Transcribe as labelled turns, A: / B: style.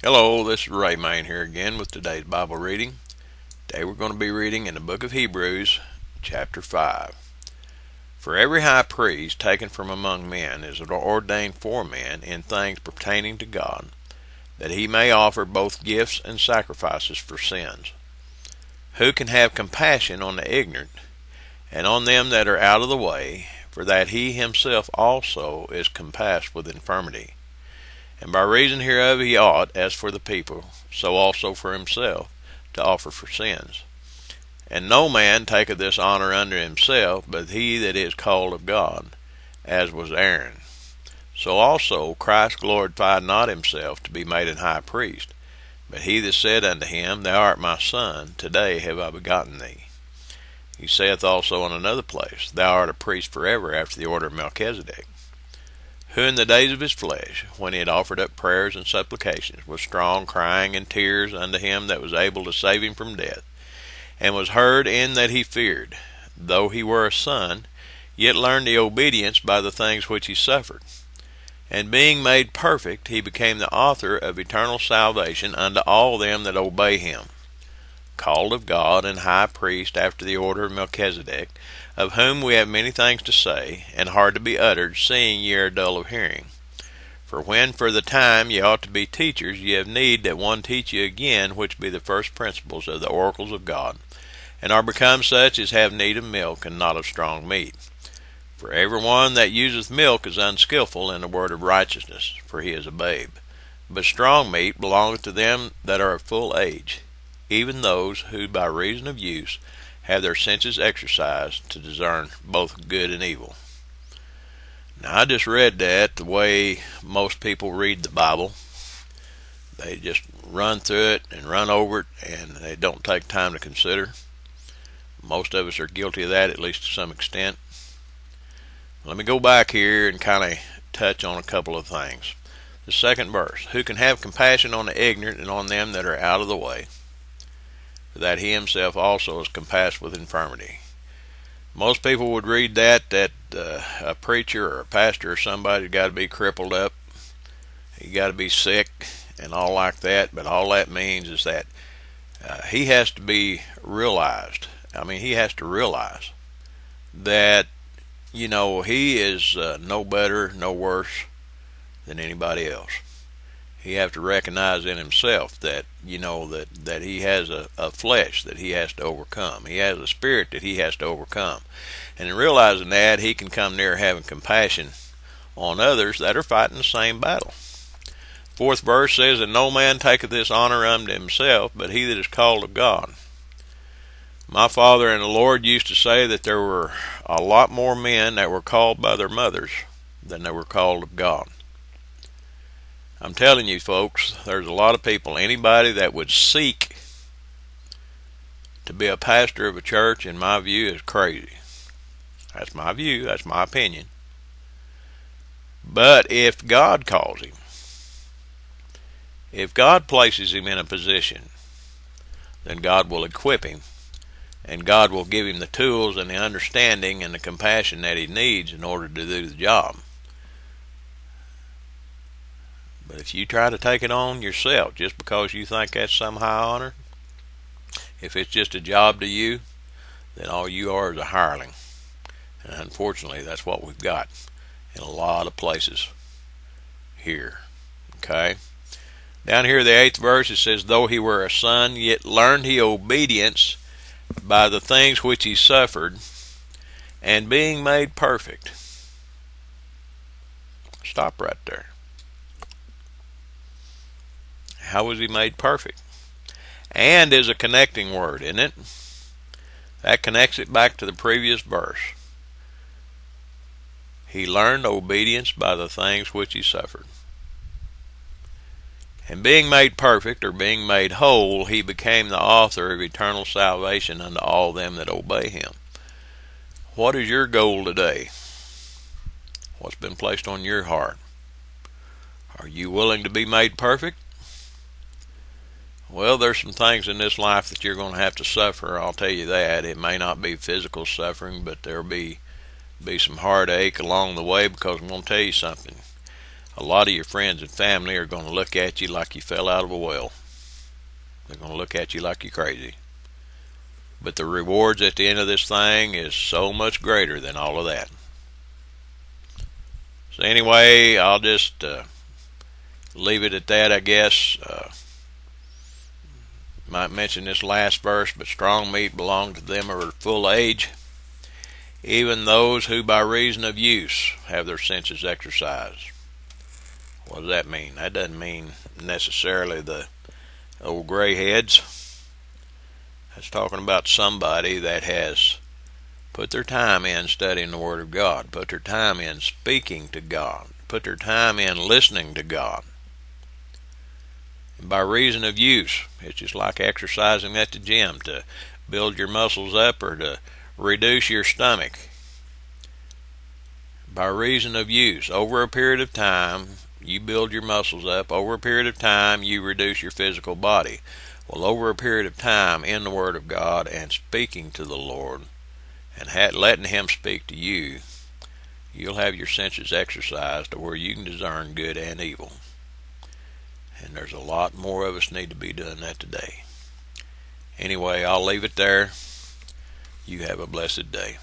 A: Hello, this is Ray Main here again with today's Bible reading. Today we're going to be reading in the book of Hebrews, chapter 5. For every high priest taken from among men is ordained for men in things pertaining to God, that he may offer both gifts and sacrifices for sins. Who can have compassion on the ignorant, and on them that are out of the way, for that he himself also is compassed with infirmity. And by reason hereof he ought, as for the people, so also for himself, to offer for sins. And no man taketh this honor unto himself, but he that is called of God, as was Aaron. So also Christ glorified not himself to be made an high priest, but he that said unto him, Thou art my son, today have I begotten thee. He saith also in another place, Thou art a priest forever after the order of Melchizedek. Who in the days of his flesh, when he had offered up prayers and supplications, with strong crying and tears unto him that was able to save him from death, and was heard in that he feared, though he were a son, yet learned the obedience by the things which he suffered. And being made perfect, he became the author of eternal salvation unto all them that obey him, called of God, and high priest after the order of Melchizedek, of whom we have many things to say, and hard to be uttered, seeing ye are dull of hearing. For when for the time ye ought to be teachers, ye have need that one teach you again, which be the first principles of the oracles of God, and are become such as have need of milk, and not of strong meat. For every one that useth milk is unskillful in the word of righteousness, for he is a babe. But strong meat belongeth to them that are of full age, even those who by reason of use have their senses exercised to discern both good and evil. Now, I just read that the way most people read the Bible. They just run through it and run over it, and they don't take time to consider. Most of us are guilty of that, at least to some extent. Let me go back here and kind of touch on a couple of things. The second verse, who can have compassion on the ignorant and on them that are out of the way, that he himself also is compassed with infirmity. Most people would read that a preacher or a pastor or somebody's got to be crippled up, he got to be sick and all like that, but all that means is that he has to be realized. He has to realize that, he is no better, no worse than anybody else. He has to recognize in himself that, that he has a flesh that he has to overcome. He has a spirit that he has to overcome. And in realizing that, he can come near having compassion on others that are fighting the same battle. Fourth verse says, And no man taketh this honor unto himself, but he that is called of God. My father and the Lord used to say that there were a lot more men that were called by their mothers than they were called of God. I'm telling you, folks, there's a lot of people, anybody that would seek to be a pastor of a church, in my view, is crazy. That's my view, that's my opinion. But if God calls him, if God places him in a position, then God will equip him, and God will give him the tools and the understanding and the compassion that he needs in order to do the job. But if you try to take it on yourself just because you think that's some high honor, if it's just a job to you, then all you are is a hireling. And unfortunately, that's what we've got in a lot of places here. Okay? Down here, the 8th verse, it says, Though he were a son, yet learned he obedience by the things which he suffered, and being made perfect. Stop right there. How was he made perfect? And is a connecting word, isn't it? That connects it back to the previous verse. He learned obedience by the things which he suffered. And being made perfect, or being made whole, he became the author of eternal salvation unto all them that obey him. What is your goal today? What's been placed on your heart? Are you willing to be made perfect? Well, there's some things in this life that you're going to have to suffer, I'll tell you that. It may not be physical suffering, but there'll be some heartache along the way, because I'm going to tell you something. a lot of your friends and family are going to look at you like you fell out of a well. They're going to look at you like you're crazy. But the rewards at the end of this thing is so much greater than all of that. So anyway, I'll just leave it at that, I guess. Might mention this last verse, but strong meat belongs to them who are full age, even those who by reason of use have their senses exercised. What does that mean? That doesn't mean necessarily the old gray heads. That's talking about somebody that has put their time in studying the Word of God, put their time in speaking to God, put their time in listening to God. And by reason of use, it's just like exercising at the gym to build your muscles up or to reduce your stomach. By reason of use, over a period of time, you build your muscles up. Over a period of time, you reduce your physical body. Well, over a period of time in the Word of God and speaking to the Lord and letting Him speak to you, you'll have your senses exercised to where you can discern good and evil. And there's a lot more of us need to be doing that today. Anyway, I'll leave it there. You have a blessed day.